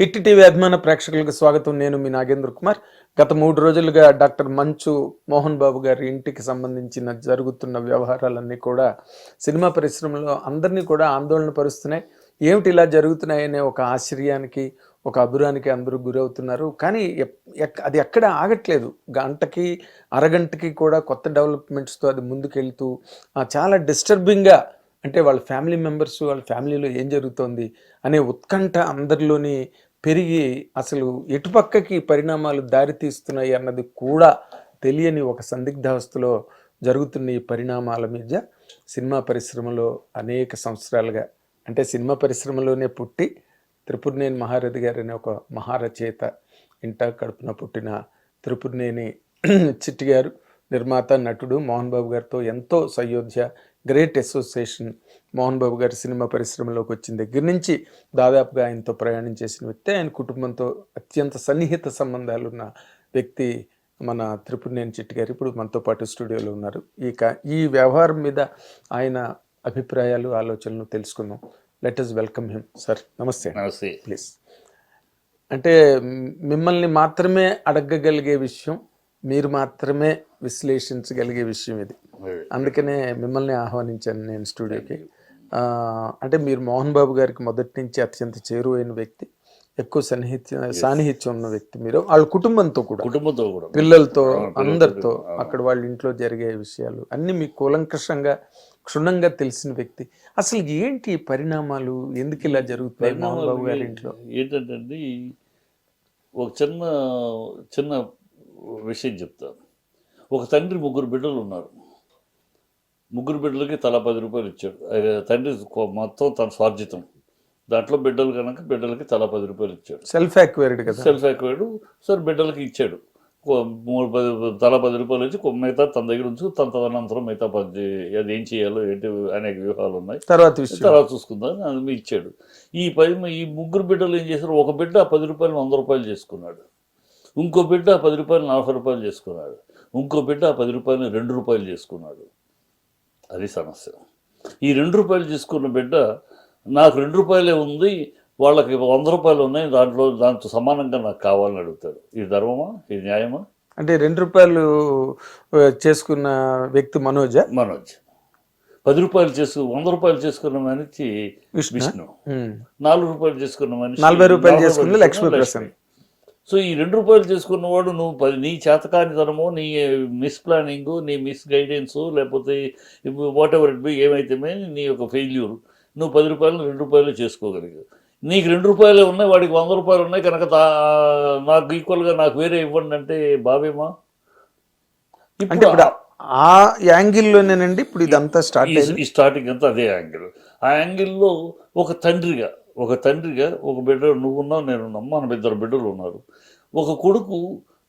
Hit TV అభిమాన ప్రేక్షకులకు స్వాగతం. నేను మీ నాగేంద్ర కుమార్. గత 3 రోజులుగా డాక్టర్ మంచు మోహన్ బాబు గారి ఇంటికి సంబంధించిన జరుగుతున్న వ్యవహారాలన్నీ కూడా సినిమా పరిశ్రమలో అందరినీ కూడా ఆందోళన పరుస్తున్నాయి. ఏమిటి ఇలా జరుగుతున్నాయనే ఒక ఆశ్చర్యానికి, ఒక అబురానికి అందరూ గురవుతున్నారు. కానీ అది ఎక్కడ ఆగట్లేదు. గంటకి అరగంటకి కూడా కొత్త డెవలప్మెంట్స్తో అది ముందుకెళ్తూ చాలా డిస్టర్బింగ్గా, అంటే వాళ్ళ ఫ్యామిలీ మెంబర్స్, వాళ్ళ ఫ్యామిలీలో ఏం జరుగుతోంది అనే ఉత్కంఠ అందరిలోని పెరిగి అసలు ఎటుపక్కకి పరిణామాలు దారితీస్తున్నాయి అన్నది కూడా తెలియని ఒక సందిగ్ధావస్థలో జరుగుతున్న ఈ పరిణామాల మీద సినిమా పరిశ్రమలో అనేక సంవత్సరాలుగా, అంటే సినిమా పరిశ్రమలోనే పుట్టి త్రిపురనేని మహారథి గారు అనే ఒక మహారచయిత ఇంట కడుపున పుట్టిన త్రిపురనేని చిట్టి గారు, నిర్మాత, నటుడు మోహన్ బాబు గారితో ఎంతో సయోధ్య, గ్రేట్ అసోసియేషన్. మోహన్ బాబు గారి సినిమా పరిశ్రమలోకి వచ్చిన దగ్గర నుంచి దాదాపుగా ఆయనతో ప్రయాణం చేసిన వ్యక్తి. ఆయన కుటుంబంతో అత్యంత సన్నిహిత సంబంధాలున్న వ్యక్తి మన త్రిపురనేని చిట్టి గారు ఇప్పుడు మనతో పాటు స్టూడియోలో ఉన్నారు. ఈ వ్యవహారం మీద ఆయన అభిప్రాయాలు, ఆలోచనలు తెలుసుకుందాం. Let us welcome him. Sir నమస్తే. నమస్తే. ప్లీజ్. అంటే మిమ్మల్ని మాత్రమే అడగగలిగే విషయం, మీరు మాత్రమే విశ్లేషించగలిగే విషయం ఇది. అందుకనే మిమ్మల్ని ఆహ్వానించాను నేను స్టూడియోకి. అంటే మీరు మోహన్ బాబు గారికి మొదటి నుంచి అత్యంత చేరువైన వ్యక్తి, ఎక్కువ సాన్నిహిత్యం ఉన్న వ్యక్తి. మీరు వాళ్ళ కుటుంబంతో కూడా, పిల్లలతో, అందరితో, అక్కడ వాళ్ళ ఇంట్లో జరిగే విషయాలు అన్ని మీకు కూలంకషంగా, క్షుణ్ణంగా తెలిసిన వ్యక్తి. అసలు ఏంటి పరిణామాలు, ఎందుకు ఇలా జరుగుతున్నాయి మోహన్ బాబు గారి ఇంట్లో? ఏంటంటే ఒక చిన్న విషయం చెప్తాను. ఒక తండ్రి 3 బిడ్డలు ఉన్నారు. 3 బిడ్డలకి తలా 10 రూపాయలు ఇచ్చాడు. తండ్రి మొత్తం తన స్వార్జితం, దాంట్లో బిడ్డలు కనుక బిడ్డలకి తలా 10 రూపాయలు ఇచ్చాడు. సెల్ఫ్ యాక్వైర్డ్ కదా. సెల్ఫ్ యాక్వైర్డ్. సరే బిడ్డలకి ఇచ్చాడు. తలా 10 రూపాయలు వచ్చి మిగతా తన దగ్గర ఉంచు, తన తదనంతరం మిగతా 10 అది ఏం చేయాలో ఏంటి అనేక వ్యూహాలు ఉన్నాయి, తర్వాత చూసుకుందాం అది ఇచ్చాడు. ఈ 3 బిడ్డలు ఏం చేశారు? ఒక బిడ్డ 10 రూపాయలు 100 రూపాయలు చేసుకున్నాడు, ఇంకో బిడ్డ 10 రూపాయలు 40 రూపాయలు చేసుకున్నాడు, ఇంకో బిడ్డ 10 రూపాయలు 2 రూపాయలు చేసుకున్నాడు. అది సమస్య. ఈ 2 రూపాయలు చేసుకున్న బిడ్డ నాకు 2 రూపాయలే ఉంది, వాళ్ళకి 100 రూపాయలు ఉన్నాయి, దాంతో సమానంగా నాకు కావాలని అడుగుతాడు. ఇది ధర్మమా? ఇది న్యాయమా? అంటే 2 రూపాయలు చేసుకున్న వ్యక్తి మనోజ్ 10 రూపాయలు 100 రూపాయలు చేసుకున్న మనిషి విష్ణు, 4 రూపాయలు చేసుకున్న మనిషి 40 రూపాయలు చేసుకున్న లక్ష్మీ. సో ఈ 2 రూపాయలు చేసుకున్నవాడు నువ్వు నీ చేతకానితనమో, నీ మిస్ ప్లానింగు, నీ మిస్ గైడెన్సు, లేకపోతే వాట్ ఎవర్ ఇట్ బి ఏమైతే నీ యొక్క ఫెయిల్యూర్, నువ్వు 10 రూపాయలు 2 రూపాయలు చేసుకోగలిగావు. నీకు 2 రూపాయలే ఉన్నాయి, వాడికి 100 రూపాయలు ఉన్నాయి కనుక నాకు ఈక్వల్గా నాకు వేరే ఇవ్వండి అంటే బావేమా? ఇప్పుడు ఆ యాంగిల్లోనేనండి ఇప్పుడు ఇదంతా స్టార్టింగ్ అంతా అదే యాంగిల్. ఆ యాంగిల్లో ఒక తండ్రిగా ఒక బిడ్డ, నువ్వున్నావు, నేనున్నాం, మన 2 బిడ్డలు ఉన్నారు. ఒక కొడుకు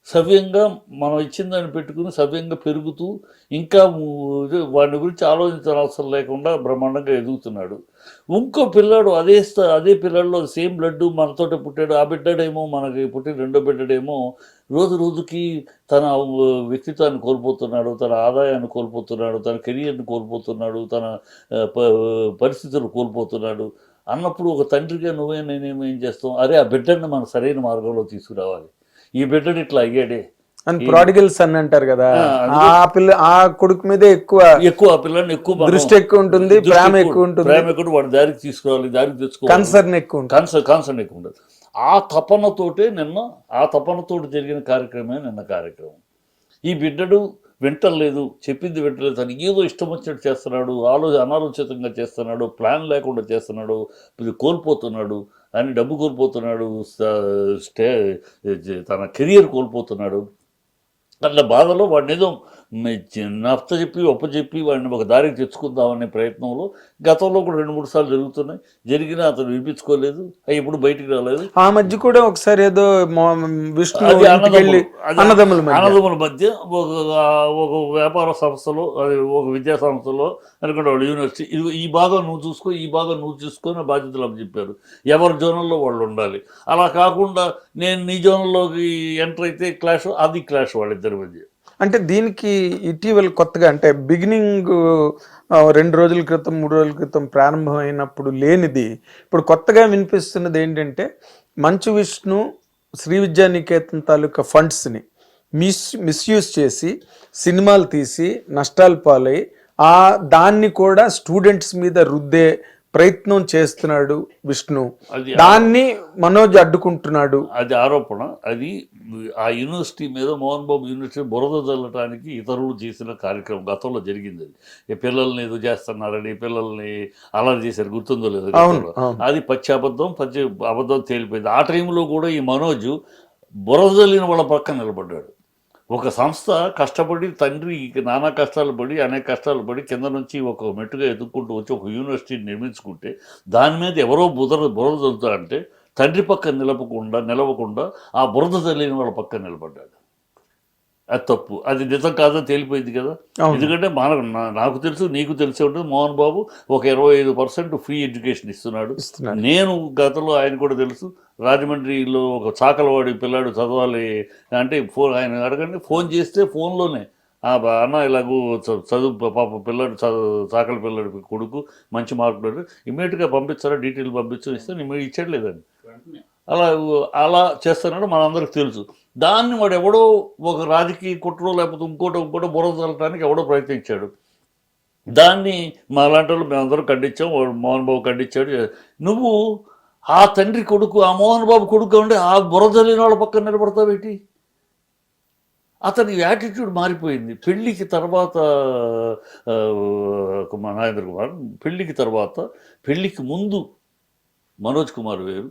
సవ్యంగా మనం ఇచ్చిన దాన్ని పెట్టుకుని సవ్యంగా పెరుగుతూ ఇంకా వాడి గురించి ఆలోచించిన అవసరం లేకుండా బ్రహ్మాండంగా ఎదుగుతున్నాడు. ఇంకో పిల్లాడు అదే పిల్లాడిలో సేమ్ బ్లడ్ మనతోటే పుట్టాడు. ఆ బిడ్డడేమో, మనకి పుట్టిన 2వ బిడ్డడేమో రోజుకి తన వ్యక్తిత్వాన్ని కోల్పోతున్నాడు, తన ఆదాయాన్ని కోల్పోతున్నాడు, తన కెరియర్ని కోల్పోతున్నాడు, తన పరిస్థితులు కోల్పోతున్నాడు. అన్నప్పుడు ఒక తండ్రిగా నేనేమో ఏం చేస్తాం? అరే ఆ బిడ్డని మనం సరైన మార్గంలో తీసుకురావాలి. ఈ బిడ్డడు ఇట్లా అయ్యాడే అని ప్రాడిగల్ సన్ అంటారు కదా. ఆ కొడుకు మీద ఎక్కువ ఆ పిల్లని ఎక్కువ దృష్టి ఎక్కువ ఉంటుంది, ప్రేమ ఎక్కువ ఉంటుంది, వాడి దారికి తీసుకురావాలి, దారికి తెచ్చుకోవాలి, కన్సర్న్ ఎక్కువ ఉంటుంది. ఆ తపనతోటి జరిగిన కార్యక్రమే నిన్న కార్యక్రమం. ఈ బిడ్డడు వింటలేదు, చెప్పింది వింటలేదు, తను ఏదో ఇష్టం వచ్చినట్టు చేస్తున్నాడు, అనాలోచితంగా చేస్తున్నాడు, ప్లాన్ లేకుండా చేస్తున్నాడు, కోల్పోతున్నాడు, అని డబ్బు కోల్పోతున్నాడు, తన కెరియర్ కోల్పోతున్నాడు. అట్లా బాధలో వాడిని ఏదో ఒప్పచెప్పి వాడిని ఒక దారికి తెచ్చుకుందామనే ప్రయత్నంలో గతంలో కూడా 2-3 సార్లు జరిగినా అతను వినిపించుకోలేదు, ఎప్పుడు బయటికి రాలేదు. ఆ మధ్య కూడా ఒకసారి ఏదో అన్నదమ్ముల మధ్య ఒక వ్యాపార సంస్థలో, అది ఒక విద్యా సంస్థలో అనుకుంటే వాళ్ళు యూనివర్సిటీ, ఈ భాగం నువ్వు చూసుకో, ఈ భాగం నువ్వు చూసుకొని బాధ్యతలు అప్పచెప్పారు. ఎవరి జోనల్లో వాళ్ళు ఉండాలి. అలా కాకుండా నేను నీ జోన్లోకి ఎంటర్ అయితే క్లాష్ వాళ్ళిద్దరి మధ్య. అంటే దీనికి ఇటీవల కొత్తగా, అంటే బిగినింగ్ 2 రోజుల క్రితం 3 రోజుల క్రితం ప్రారంభమైనప్పుడు లేనిది ఇప్పుడు కొత్తగా వినిపిస్తున్నది ఏంటంటే మంచు విష్ణు శ్రీ విద్యానికేతన్ తాలూకా ఫండ్స్ని మిస్యూజ్ చేసి సినిమాలు తీసి నష్టాలు పాలై దాన్ని కూడా స్టూడెంట్స్ మీద రుద్దే ప్రయత్నం చేస్తున్నాడు విష్ణు. దాన్ని మనోజ్ అడ్డుకుంటున్నాడు. అది ఆరోపణ. అది ఆ యూనివర్సిటీ మీద, మోహన్ బాబు యూనివర్సిటీ బురద చల్లటానికి ఇతరులు చేసిన కార్యక్రమం గతంలో జరిగింది. అది పిల్లల్ని ఏదో చేస్తున్నారని, పిల్లల్ని అలర్ట్ చేశారు, గుర్తుందో లేదు. అది పచ్చి అబద్ధం తేలిపోయింది. ఆ టైంలో కూడా ఈ మనోజ్ బురద చల్లిన వాళ్ళ పక్కన నిలబడ్డాడు. ఒక సంస్థ కష్టపడి, తండ్రి నానా కష్టాలు పడి, అనేక కష్టాలు పడి కింద నుంచి ఒక మెట్టుగా ఎదుర్కొంటూ వచ్చి ఒక యూనివర్సిటీని నిర్మించుకుంటే దాని మీద ఎవరో బురద చల్లుతారంటే తండ్రి పక్కన నిలవకుండా ఆ బురద చల్లిన వాళ్ళ పక్కన నిలబడ్డాడు. అది తప్పు. అది నిజం కాదని తేలిపోయింది కదా. ఎందుకంటే నాకు తెలుసు, నీకు తెలిసే ఉంటుంది, మోహన్ బాబు ఒక 25% ఫ్రీ ఎడ్యుకేషన్ ఇస్తున్నాడు. నేను గతంలో ఆయన కూడా తెలుసు, రాజమండ్రిలో ఒక చాకలవాడి పిల్లాడు చదవాలి అంటే ఆయన అడగండి, ఫోన్ చేస్తే ఫోన్లోనే అన్న ఇలాగూ చదువు పాప పిల్లాడు చాకల పిల్లాడు కొడుకు మంచి మార్కులు ఇమ్మీడియట్గా పంపించారా, డీటెయిల్ పంపించు ఇస్తే నేను ఇచ్చట్లేదండి. అలా చేస్తున్నాడు, మనందరికి తెలుసు. దాన్ని వాడు ఎవడో ఒక రాజకీయ కుట్రో లేకపోతే ఇంకోటో బురద చల్లటానికి ఎవడో ప్రయత్నించాడు. దాన్ని మా లాంటి వాళ్ళు మేమందరం ఖండించాం, మోహన్ బాబు ఖండించాడు. నువ్వు ఆ తండ్రి కొడుకు, ఆ మోహన్ బాబు కొడుకు ఉండి ఆ బురద చల్లిన వాళ్ళ పక్కన నిలబడతావేంటి? అతని యాటిట్యూడ్ మారిపోయింది. పెళ్ళికి తర్వాత నాగేంద్ర కుమార్, పెళ్ళికి ముందు మనోజ్ కుమార్ వేరు,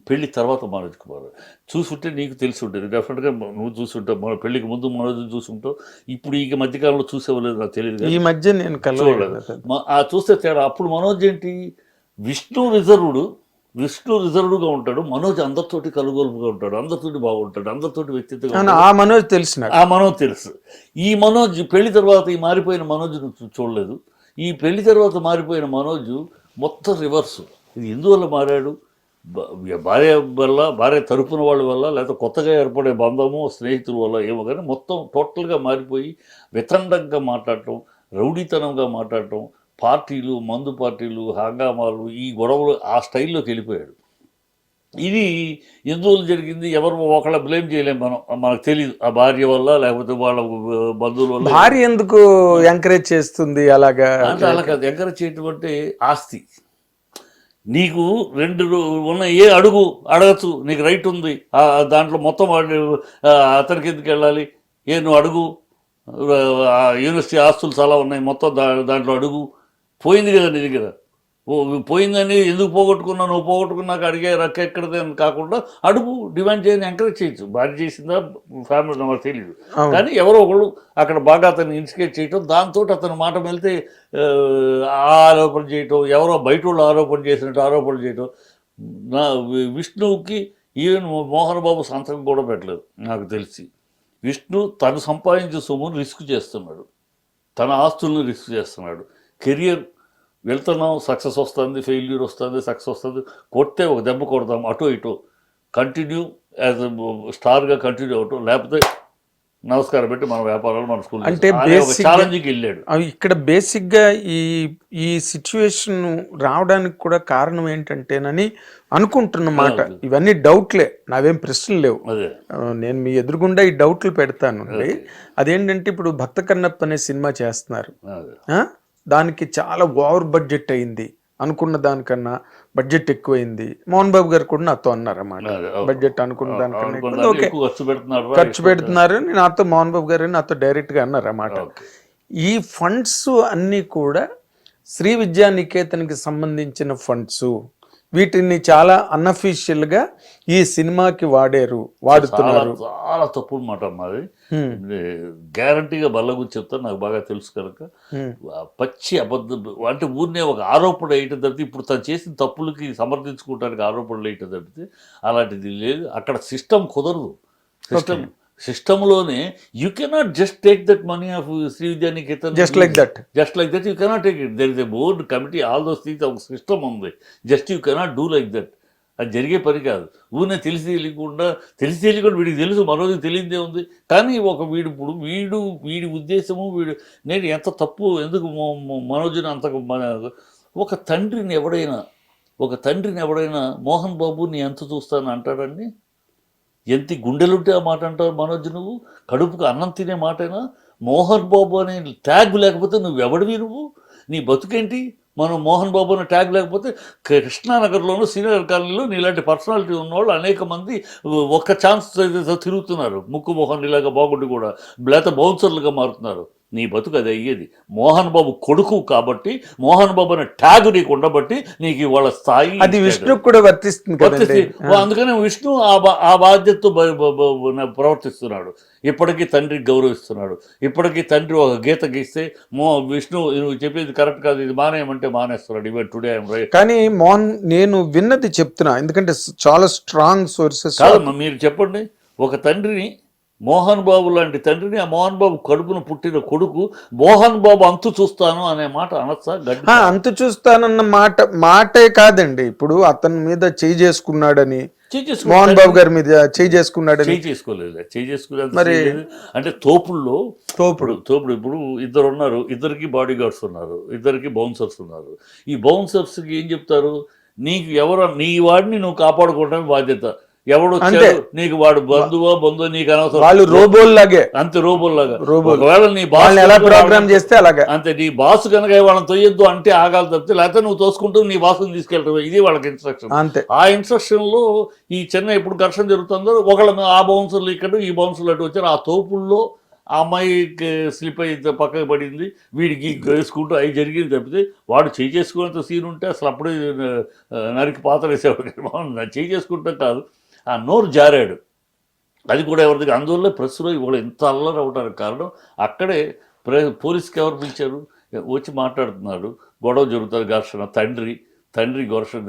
పెళ్లి తర్వాత మనోజ్ కుమార్. చూసుంటే నీకు తెలిసి ఉంటుంది, డెఫినెట్గా నువ్వు చూసుంటావు. మన పెళ్లికి ముందు మనోజ్ చూసుంటావు. ఇప్పుడు ఈ మధ్యకాలంలో చూసేవాళ్ళు నాకు తెలియదు, ఈ మధ్య నేను చూడలేదు. చూస్తే తేడా. అప్పుడు మనోజ్ ఏంటి, విష్ణు రిజర్వ్డ్గా ఉంటాడు, మనోజ్ అందరితోటి కలుగొలుపుగా ఉంటాడు, అందరితోటి బాగుంటాడు, అందరితోటి వ్యక్తిత్వం. ఆ మనోజ్ తెలుసు. ఈ మనోజ్ పెళ్లి తర్వాత ఈ మారిపోయిన మనోజ్ చూడలేదు. ఈ పెళ్లి తర్వాత మారిపోయిన మనోజ్ మొత్తం రివర్సు. ఇది ఎందువల్ల మారాడు? భార్య తరపున వాళ్ళ వల్ల, లేకపోతే కొత్తగా ఏర్పడే బంధము, స్నేహితుల వల్ల ఏమో కానీ మొత్తం టోటల్గా మారిపోయి వితండంగా మాట్లాడటం, రౌడీతనంగా మాట్లాడటం, మందు పార్టీలు, హంగామాలు, ఈ గొడవలు ఆ స్టైల్లోకి వెళ్ళిపోయాడు. ఇది ఎందువల్ల జరిగింది? ఎవరు ఒకళ్ళ బ్లేమ్ చేయలేము మనం, మనకు తెలియదు. ఆ భార్య వల్ల, లేకపోతే వాళ్ళ బంధువుల వల్ల. భార్య ఎందుకు ఎంకరేజ్ చేస్తుంది అలాగా? అంటే అలా కాదు, ఎంకరేజ్ చేయటం అంటే ఆస్తి. నీకు అడగచ్చు, నీకు రైట్ ఉంది, దాంట్లో మొత్తం అతనికి ఎందుకు వెళ్ళాలి? నువ్వు అడుగు, యూనివర్సిటీ ఆస్తులు చాలా ఉన్నాయి, మొత్తం దాంట్లో అడుగు. పోయింది కదా నీ దగ్గర, పోయిందని ఎందుకు పోగొట్టుకున్నావు, నువ్వు పోగొట్టుకున్నాక అడిగే రక్క ఎక్కడదే అని కాకుండా అడుగు, డిమాండ్ చేయని ఎంకరేజ్ చేయొచ్చు. భార్య చేసిందా, ఫ్యామిలీ నాకు తెలియదు, కానీ ఎవరో ఒకళ్ళు అక్కడ బాగా అతన్ని ఇన్స్టిగేట్ చేయటం, దాంతో అతను మాట వెళ్తే ఆరోపణ చేయటం, ఎవరో బయట వాళ్ళు ఆరోపణ చేయటం. విష్ణువుకి ఈవెన్ మోహన్ బాబు సంతకం కూడా పెట్టలేదు నాకు తెలిసి. విష్ణు తను సంపాదించే సొమ్మును రిస్క్ చేస్తున్నాడు, తన ఆస్తులను రిస్క్ చేస్తున్నాడు. కెరియర్ వెళ్తున్నాం, సక్సెస్ వస్తుంది, ఫెయిల్యూర్ వస్తుంది, సక్సెస్ వస్తుంది, కొడితే ఒక దెబ్బ కొడతాం, అటో ఇటో కంటిన్యూ యాజ్ స్టార్గా కంటిన్యూ అవటం, లేకపోతే నమస్కారం పెట్టి మన వ్యాపారాలు, మన స్కూల్ అంటే ఛాలెంజ్కి వెళ్ళాడు. ఇక్కడ బేసిక్గా ఈ సిచ్యువేషన్ రావడానికి కూడా కారణం ఏంటంటేనని అనుకుంటున్నమాట. ఇవన్నీ డౌట్లే, నావేం ప్రశ్నలు లేవు. నేను మీ ఎదురుగుండా ఈ డౌట్లు పెడతాను. అదేంటంటే ఇప్పుడు భక్త కన్నప్ప అనే సినిమా చేస్తున్నారు, దానికి చాలా ఓవర్ బడ్జెట్ అయింది, అనుకున్న దానికన్నా బడ్జెట్ ఎక్కువైంది. మోహన్ బాబు గారు కూడా నాతో అన్నారన్నమాట, బడ్జెట్ అనుకున్న దానికన్నా ఓకే ఖర్చు పెడుతున్నారు, నాతో మోహన్ బాబు గారు నాతో డైరెక్ట్గా అన్నారన్నమాట. ఈ ఫండ్స్ అన్నీ కూడా శ్రీ విద్యానికేతన్కి సంబంధించిన ఫండ్స్, వీటిని చాలా అన్అఫీషియల్గా ఈ సినిమాకి వాడుతున్నారు. చాలా తప్పుడు మాట అన్నది, గ్యారంటీగా బల్లగుచ్చి చెప్తాను, నాకు బాగా తెలుసు కనుక. పచ్చి అబద్ధం అంటే ఊరినే ఒక ఆరోపణ వేయటం తప్పితే, ఇప్పుడు తను చేసిన తప్పులకి సమర్థించుకోవడానికి ఆరోపణలు వేయటం తప్పితే అలాంటిది లేదు. అక్కడ సిస్టమ్ కుదరదు. సిస్టంలోనే you cannot just take that money of Shri Vidyanikethan just like that you cannot take it. There is a board committee, all those things, ఒక సిస్టమ్ ఉంది. Just you cannot do like that. అది జరిగే పని కాదు. ఊరినే తెలిసి తెలియకుండా వీడికి తెలుసు, మరోజు తెలియదే ఉంది. కానీ వీడి ఉద్దేశము, నేను ఎంత తప్పు ఎందుకు మనోజ్ని అంత, ఒక తండ్రిని ఎవడైనా ఒక తండ్రిని ఎవడైనా మోహన్ బాబు నీ ఎంత చూస్తాను అంటాడండి? ఎంత గుండెలుంటే ఆ మాట అంటావు మనోజ్? నువ్వు కడుపుకు అన్నం తినే మాటేనా? మోహన్ బాబు అనే ట్యాగ్ లేకపోతే నువ్వు ఎవడివి? నువ్వు నీ బతుకేంటి? మనం మోహన్ బాబు అనే ట్యాగ్ లేకపోతే కృష్ణానగర్లోనూ సీనియర్ కాలనీలో నీలాంటి పర్సనాలిటీ ఉన్నవాళ్ళు అనేక మంది ఒక్క ఛాన్స్ తిరుగుతున్నారు. ముక్కు మోహన్ ఇలాగా బాగుండి కూడా లేకపోతే బౌన్సర్లుగా మారుతున్నారు. నీ బతుకు అది అయ్యేది. మోహన్ బాబు కొడుకు కాబట్టి, మోహన్ బాబు అనే ట్యాగ్ నీకు ఉండబట్టి నీకు ఇవాళ స్థాయి. అది విష్ణుకు కూడా వర్తిస్తుంది కదండి. అందుకనే విష్ణు ఆ బాధ్యతతో ప్రవర్తిస్తున్నాడు. ఇప్పటికీ తండ్రికి గౌరవిస్తున్నాడు. ఇప్పటికీ తండ్రి ఒక గీత గీస్తే విష్ణు నువ్వు చెప్పేది కరెక్ట్ కాదు, ఇది మానేయమంటే మానేస్తున్నాడు. Even today I'm right. కానీ మోహన్, నేను విన్నది చెప్తున్నా, ఎందుకంటే చాలా స్ట్రాంగ్ సోర్సెస్. కాదమ్మా, మీరు చెప్పండి. ఒక తండ్రిని, మోహన్ బాబు లాంటి తండ్రిని, ఆ మోహన్ బాబు కడుపును పుట్టిన కొడుకు మోహన్ బాబు అంతు చూస్తాను అనే మాట అనొచ్చా? అంతు చూస్తానన్న మాటే కాదండి. ఇప్పుడు అతని మీద చేయి చేసుకున్నాడని, మోహన్ బాబు గారి మీద చేయి చేసుకున్నాడని. చేసుకోలేదు మరి. అంటే తోపుల్లో ఇప్పుడు ఇద్దరు ఉన్నారు, ఇద్దరికి బాడీ గార్డ్స్ ఉన్నారు, ఇద్దరికి బౌన్సర్స్ ఉన్నారు. ఈ బౌన్సర్స్కి ఏం చెప్తారు? నీకు ఎవరు, నీ వాడిని నువ్వు కాపాడుకోవడమే బాధ్యత. ఎవడు నీకు వాడు బంధువో నీకు అనవసరం. వాళ్ళు రోబోల్లాగే, అంతే రోబోల్లాగా. ఒకవేళ నీ బాస్ ఎలా ప్రోగ్రామ్ చేస్తే అలాగే, అంతే. నీ బాస్ కనుక వాళ్ళని తొయ్యొద్దు అంటే ఆగాలి తప్పితే, లేకపోతే నువ్వు తోసుకుంటూ నీ బాసుని తీసుకెళ్ళటం, ఇది వాళ్ళకి ఇన్స్ట్రక్షన్. అంతే. ఆ ఇన్స్ట్రక్షన్ లో ఈ చెన్నై ఎప్పుడు ఘర్షణ జరుగుతుందో ఒకళ్ళ ఆ బౌన్సర్లు ఇక్కడ, ఈ బౌన్సర్లు అటు వచ్చారు. ఆ తోపుల్లో ఆ అమ్మాయికి స్లిప్ అయితే పక్కకు పడింది, వీడికి వేసుకుంటూ అవి జరిగింది తప్పితే, వాడు చేయి చేసుకునేంత సీన్ ఉంటే అసలు అప్పుడే నరికి పాత్ర వేసేవాడు. చేయి చేసుకుంటాం కాదు, ఆ నోరు జారాడు. అది కూడా ఎవరిది? అందువల్ల ప్రెస్లో ఇవాళ ఇంత అల్లరి అవడానికి కారణం అక్కడే. పోలీస్కి ఎవరు పిలిచారు? వచ్చి మాట్లాడుతున్నాడు, గొడవ జరుగుతుంది, ఘర్షణ. తండ్రి ఘర్షణ